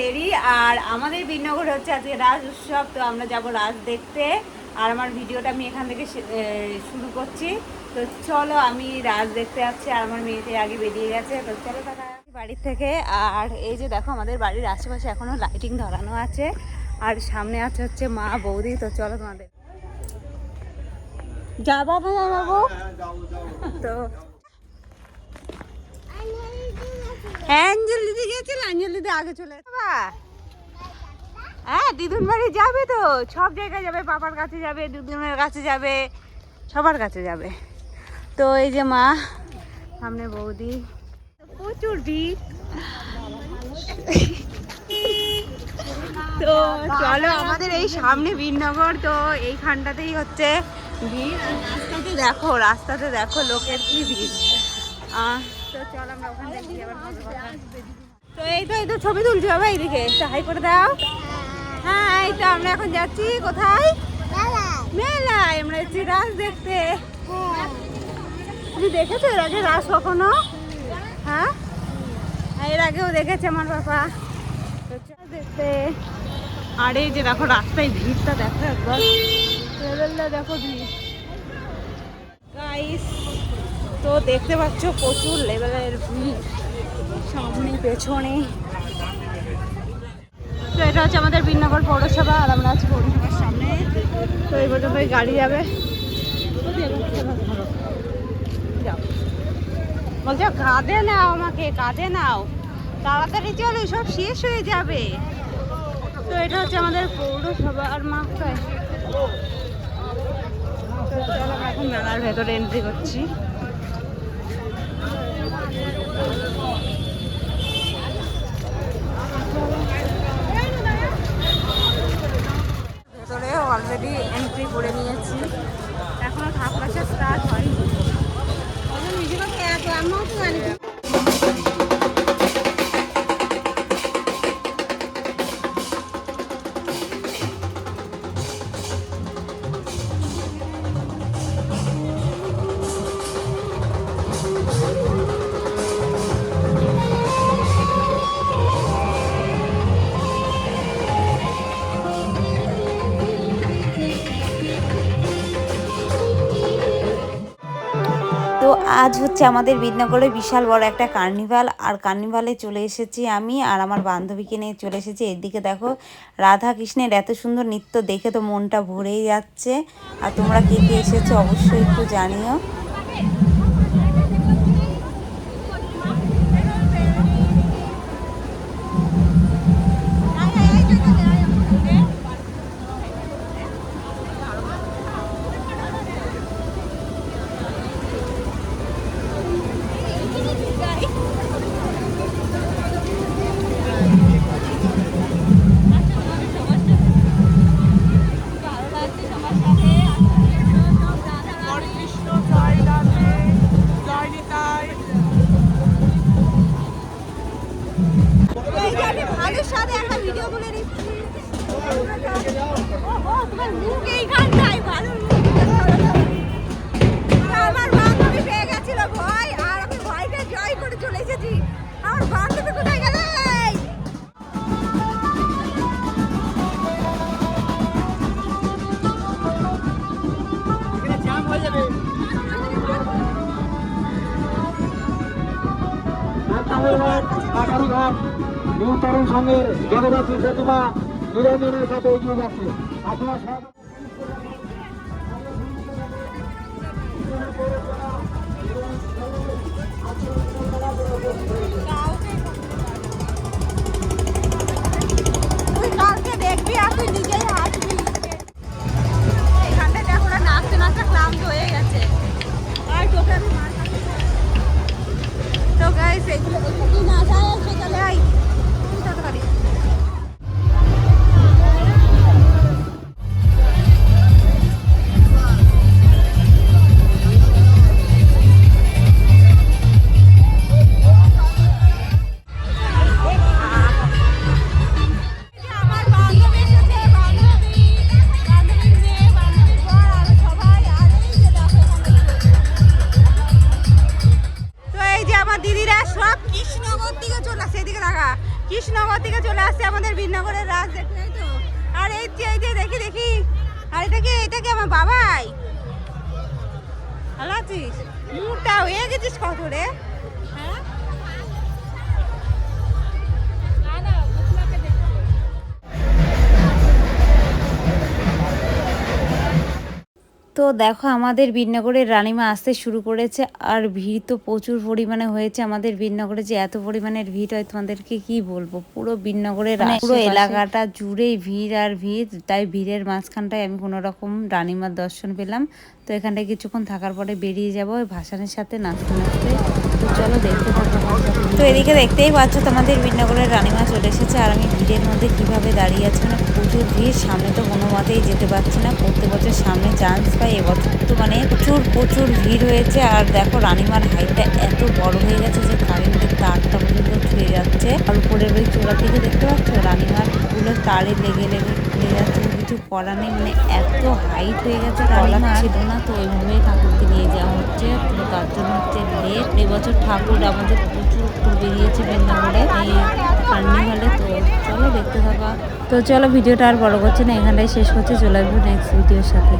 Ready. আর আমাদের বীরনগরে হচ্ছে আজকে রাজ উৎসব, তো আমরা যাব রাজ দেখতে। আর আমার ভিডিওটা আমি এখান থেকে শুরু করছি। তো চলো, আমি রাজ দেখতে যাচ্ছি আর আমার মেয়েটি আগে বেরিয়ে গেছে। তো চলো টাকা বাড়ির থেকে। আর এই যে দেখো, আমাদের বাড়ির আশেপাশে এখনো লাইটিং ধরানো আছে আর সামনে আছে হচ্ছে মা বৌদি। তো চলো তোমাদের যাবো না যাবো। তো অঞ্জলি দিদি গেছিল, অঞ্জলি দিদি আগে চলে হ্যাঁ দিদুন বাড়ি যাবে, তো সব জায়গায় যাবে, পাপার কাছে যাবে, দিদুনের কাছে যাবে, সবার কাছে যাবে। তো এই যে মা, সামনে বৌদি, প্রচুর ভিড়। তো চলো, আমাদের এই সামনে বীরনগর, তো এইখানটাতেই হচ্ছে ভিড়। রাস্তাতে দেখো, রাস্তাতে দেখো লোকের কি ভিড়। তো চলো আমরা ওখানে দেখি আবার। তো এই তো ছবি তুলছি বাবা, এইদিকে একটা হাই করে দাও। হ্যাঁ, এই তো আমরা এখন যাচ্ছি কোথায়? মেলায়। আমরা যাচ্ছি রাস দেখতে। তুমি দেখেছো এর আগে রাস কখনো? হ্যাঁ, এর আগেও দেখেছে আমার বাবা দেখতে। আর এই যে দেখো রাস্তায় ভিড়টা দেখো একবার, দেখো ভিড় গাইস। তো দেখতে পাচ্ছ প্রচুর লেভেলের ভিড় সামনে পেছনে। তো এটা হচ্ছে আমাদের বীরনগর পৌরসভা আর আমরা আছি পৌরসভার সামনে। তো এই পর্যন্ত গাড়ি যাবে। বলছো কাঁধে নাও, আমাকে কাঁধে নাও, তাড়াতাড়ি চলো, সব শেষ হয়ে যাবে। তো এটা হচ্ছে আমাদের পৌরসভা আর মাথায়। চলো আমরা এখন মেলার ভেতরে এন্ট্রি করছি। ভেতরে অলরেডি এন্ট্রি করে নিয়েছি, এখনো ঠাকুর আসা স্টার্ট হয়নি। তো আজ হচ্ছে আমাদের বীরনগরে বিশাল বড় একটা কার্নিভাল। আর কার্নিভালে চলে এসেছি আমি আর আমার বান্ধবীকে নিয়ে চলে এসেছি। এদিকে দেখো রাধা কৃষ্ণের এত সুন্দর নৃত্য দেখে তো মনটা ভরেই যাচ্ছে। আর তোমরা কে কে এসেছো অবশ্যই একটু জানিও। আমার বান্ধবী পেয়ে গেছিল ভয়, আর আমি ভয়কে জয় করে চলে এসেছি। আমার বান্ধবী কোথায় গেল? নিউ তরুণ সংঘের জগদ্ধাত্রী প্রতিমা নিরঞ্জনের সাথে এগিয়ে যাচ্ছে। আপনার তুই কালকে দেখবি আর তুই নিজেই হাসবি। এখানটা দেখো নাচতে নাচতে ক্লান্ত হয়ে গেছে। আর তোকে আমি মার খাচ্ছি। তো গাইস এগুলো কি না যায় সেখানে আই তাড়াতাড়ি। ভিন্নগর থেকে চলে আসছে আমাদের ভিন্নগরের রাজ দেখতে, তাই তো? আর এই যে দেখি আর এটা কি আমার বাবাই? ভালো আছিস? মুখটা হয়ে গেছিস কত রে? হ্যাঁ তো দেখো আমাদের বীরনগরের রানীমা আসতে শুরু করেছে আর ভিড় তো প্রচুর পরিমাণে হয়েছে। আমাদের বীরনগরে যে এত পরিমাণের ভিড় হয় তোমাদেরকে কি বলবো, পুরো বীরনগরের পুরো এলাকাটা জুড়েই ভিড় আর ভিড়। তাই ভিড়ের মাঝখানটায় আমি কোনো রকম রানীমার দর্শন পেলাম। তো এখানটায় কিছুক্ষণ থাকার পরে বেরিয়ে যাবো ওই ভাসানের সাথে নাচতে নাচতে। তো চলো দেখতে থাকো। তো এদিকে দেখতেই পাচ্ছ তোমাদের বীরনগরের রানীমা চলে এসেছে আর আমি ভিড়ের মধ্যে কিভাবে দাঁড়িয়ে আছি, মানে প্রচুর ভিড়, সামনে তো কোনো মতেই যেতে পারছি না। প্রত্যেক বছর সামনে চান্স পাই, এবছর তো মানে প্রচুর ভিড় হয়েছে। আর দেখো রানীমার হাইটটা এত বড় হয়ে গেছে যে কারেন্টের তারটা পর্যন্ত ছুঁয়ে যাচ্ছে। আর উপরের ওই চূড়ার দিকে দেখতে পাচ্ছ রানীমার গুলো তারে লেগে যাচ্ছে, কিছু করার নেই, মানে এত হাইট হয়ে গেছে রানীমা ছিল না। তো ওইভাবেই ঠাকুরকে নিয়ে যাওয়া হচ্ছে, তো তার জন্য হচ্ছে লেট। এবছর ঠাকুর আমাদের প্রচুর বেরিয়েছে বৃন্দাবনে এই কার্নিভালে। তো চলো দেখতে থাকা। তো চলো ভিডিওটা আর বড় করছে না, এখানটাই শেষ করছে, চলে আসবো নেক্সট ভিডিওর সাথে।